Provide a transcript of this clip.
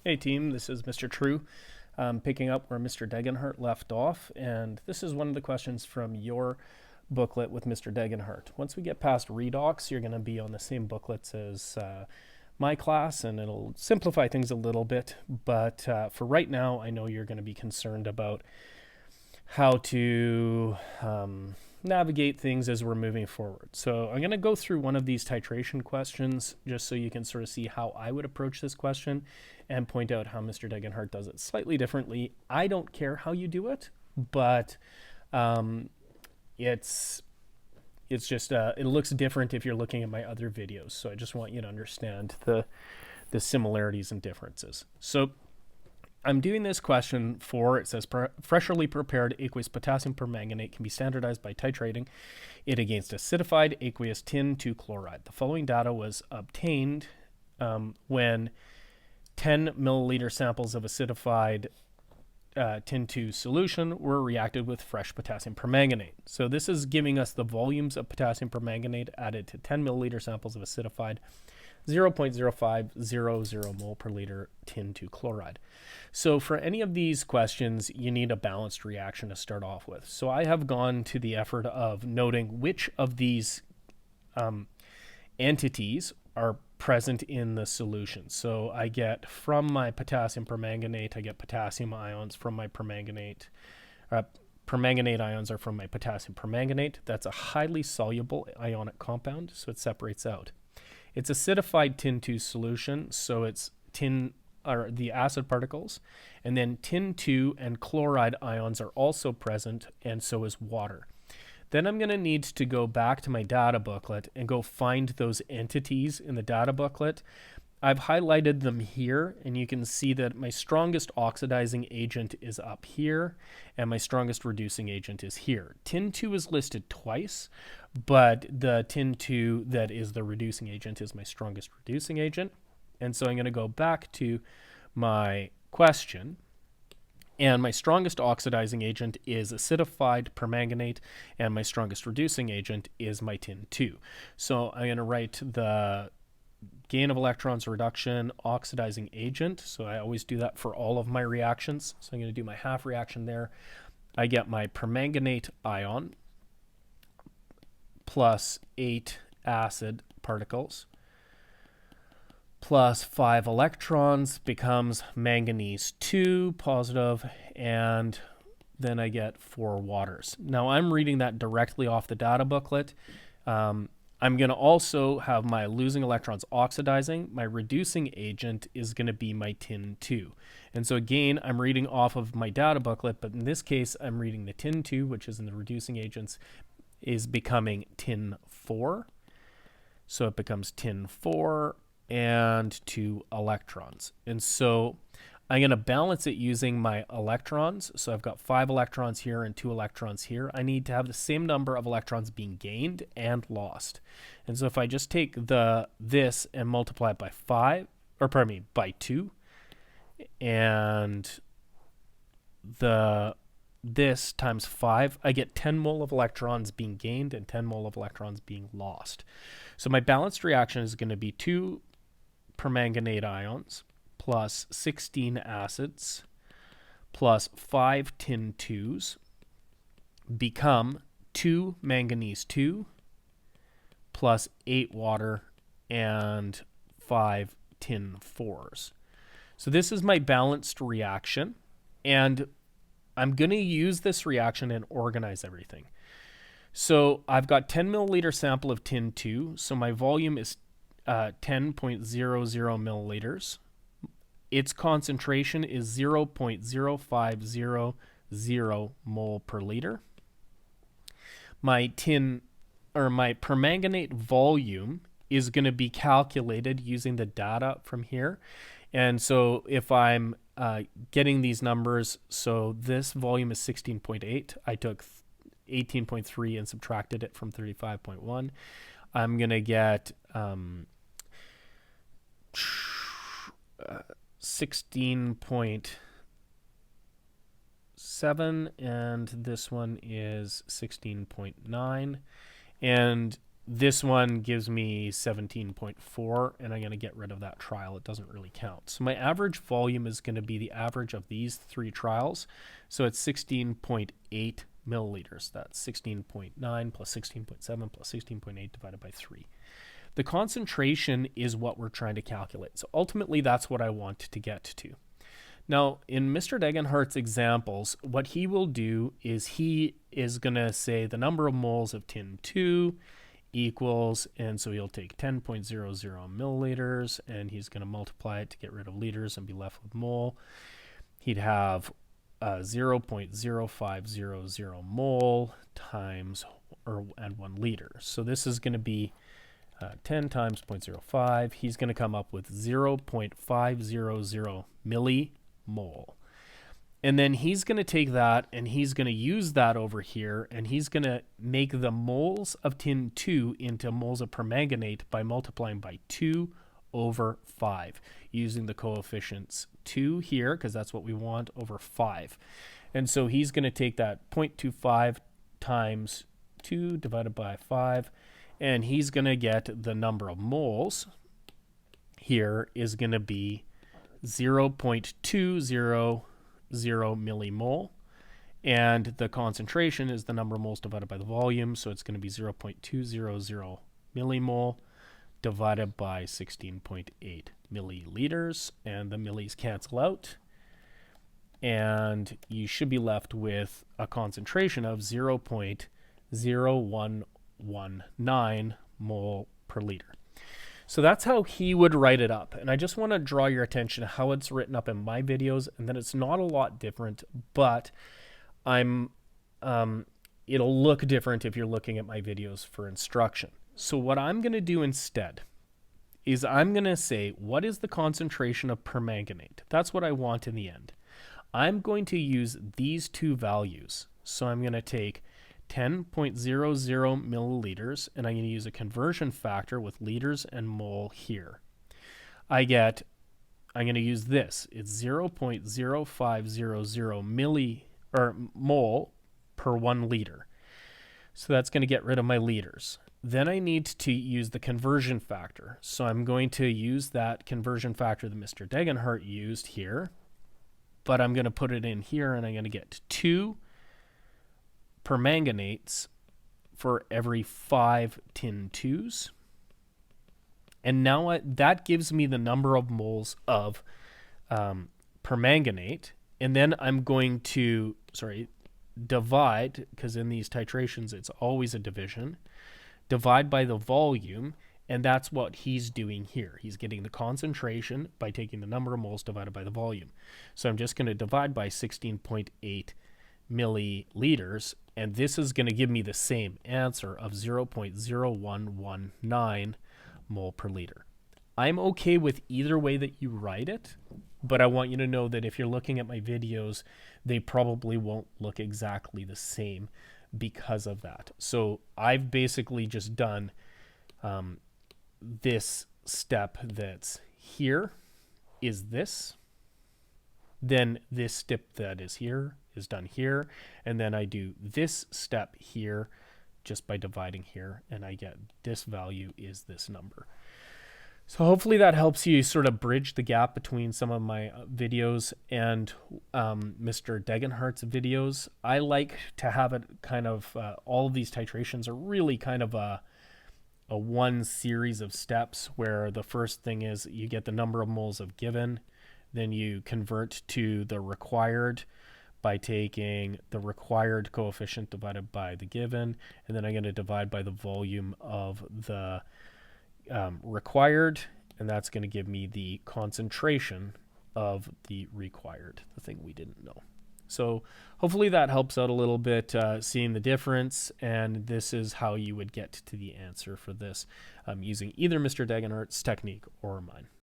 Hey team, this is Mr. True, picking up where Mr. Degenhart left off, and this is one of the questions from your booklet with Mr. Degenhart. Once we get past redox, you're going to be on the same booklets as my class, and it'll simplify things a little bit, but for right now, I know you're going to be concerned about how to navigate things as we're moving forward. So I'm going to go through one of these titration questions just so you can sort of see how I would approach this question and point out how Mr. Degenhart does it slightly differently. I don't care how you do it, but it's just it looks different if you're looking at my other videos. So I just want you to understand the similarities and differences. So I'm doing this question for, it says, freshly prepared aqueous potassium permanganate can be standardized by titrating it against acidified aqueous tin 2 chloride. The following data was obtained when 10 milliliter samples of acidified tin 2 solution were reacted with fresh potassium permanganate. So this is giving us the volumes of potassium permanganate added to 10 milliliter samples of acidified 0.0500 mole per liter tin 2 chloride. So for any of these questions, you need a balanced reaction to start off with. So I have gone to the effort of noting which of these entities are present in the solution. So I get from my potassium permanganate, I get potassium ions from my permanganate. Permanganate ions are from my potassium permanganate. That's a highly soluble ionic compound, so it separates out. It's acidified tin 2 solution, so it's the acid particles, and then tin 2 and chloride ions are also present, and so is water. Then I'm going to need to go back to my data booklet and go find those entities in the data booklet. I've highlighted them here, and you can see that my strongest oxidizing agent is up here, and my strongest reducing agent is here. Tin 2 is listed twice, but the tin 2 that is the reducing agent is my strongest reducing agent. And so I'm going to go back to my question, and my strongest oxidizing agent is acidified permanganate, and my strongest reducing agent is my tin 2. So I'm going to write the gain of electrons reduction oxidizing agent. So I always do that for all of my reactions. So I'm going to do my half reaction there. I get my permanganate ion plus 8 acid particles plus 5 electrons becomes manganese 2 positive, and then I get 4 waters. Now I'm reading that directly off the data booklet. I'm going to also have my losing electrons oxidizing. My reducing agent is going to be my tin 2. And so again, I'm reading off of my data booklet, but in this case, I'm reading the tin 2, which is in the reducing agents, is becoming tin 4. So it becomes tin 4 and 2 electrons. And so I'm going to balance it using my electrons. So I've got 5 electrons here and 2 electrons here. I need to have the same number of electrons being gained and lost. And so if I just take this and multiply it by by 2, and this times 5, I get 10 mole of electrons being gained and 10 mole of electrons being lost. So my balanced reaction is going to be 2 permanganate ions plus 16 acids plus 5 tin 2s become 2 manganese 2 plus 8 water and 5 tin 4s. So this is my balanced reaction, and I'm going to use this reaction and organize everything. So I've got 10 milliliter sample of tin 2, so my volume is 10.00 milliliters. Its concentration is 0.0500 mole per liter. My permanganate volume is going to be calculated using the data from here. And so if I'm getting these numbers, so this volume is 16.8. I took 18.3 and subtracted it from 35.1. I'm going to get 16.7, and this one is 16.9. And this one gives me 17.4, and I'm going to get rid of that trial. It doesn't really count. So my average volume is going to be the average of these 3 trials. So it's 16.8 milliliters. That's 16.9 plus 16.7 plus 16.8 divided by 3. The concentration is what we're trying to calculate. So ultimately, that's what I want to get to. Now, in Mr. Degenhardt's examples, what he will do is he is going to say the number of moles of tin 2 equals, and so he'll take 10.00 milliliters, and he's going to multiply it to get rid of liters and be left with mole. He'd have 0.0500 mole times, and 1 liter. So this is going to be 10 times 0.05. He's going to come up with 0.500 millimole. And then he's going to take that and he's going to use that over here, and he's going to make the moles of tin 2 into moles of permanganate by multiplying by 2 over 5, using the coefficients 2 here, because that's what we want, over 5. And so he's going to take that 0.25 times 2 divided by 5, and he's going to get the number of moles here is going to be 0.200 millimole, and the concentration is the number of moles divided by the volume, so it's going to be 0.200 millimole divided by 16.8 milliliters, and the millis cancel out, and you should be left with a concentration of 0.0119 mole per liter. So that's how he would write it up. And I just want to draw your attention to how it's written up in my videos, and that it's not a lot different, but it'll look different if you're looking at my videos for instruction. So what I'm going to do instead is I'm going to say, what is the concentration of permanganate? That's what I want in the end. I'm going to use these 2 values. So I'm going to take 10.00 milliliters, and I'm going to use a conversion factor with liters and mole here. I'm going to use this. It's 0.0500 mole per 1 liter. So that's going to get rid of my liters. Then I need to use the conversion factor. So I'm going to use that conversion factor that Mr. Degenhardt used here, but I'm going to put it in here, and I'm going to get 2 permanganates for every 5 tin 2s. And now that gives me the number of moles of permanganate. And then I'm going to, divide, because in these titrations it's always a division, divide by the volume, and that's what he's doing here. He's getting the concentration by taking the number of moles divided by the volume. So I'm just going to divide by 16.8 milliliters, and this is going to give me the same answer of 0.0119 mole per liter. I'm okay with either way that you write it, but I want you to know that if you're looking at my videos, they probably won't look exactly the same because of that. So I've basically just done this step that's here is this, then this step that is here is done here, and then I do this step here just by dividing here, and I get this value is this number. So hopefully that helps you sort of bridge the gap between some of my videos and Mr. Degenhardt's videos. I like to have it kind of, all of these titrations are really kind of a one series of steps, where the first thing is you get the number of moles of given, then you convert to the required by taking the required coefficient divided by the given, and then I'm going to divide by the volume of the required, and that's going to give me the concentration of the required, the thing we didn't know. So hopefully that helps out a little bit, seeing the difference, and this is how you would get to the answer for this using either Mr. Degenhardt's technique or mine.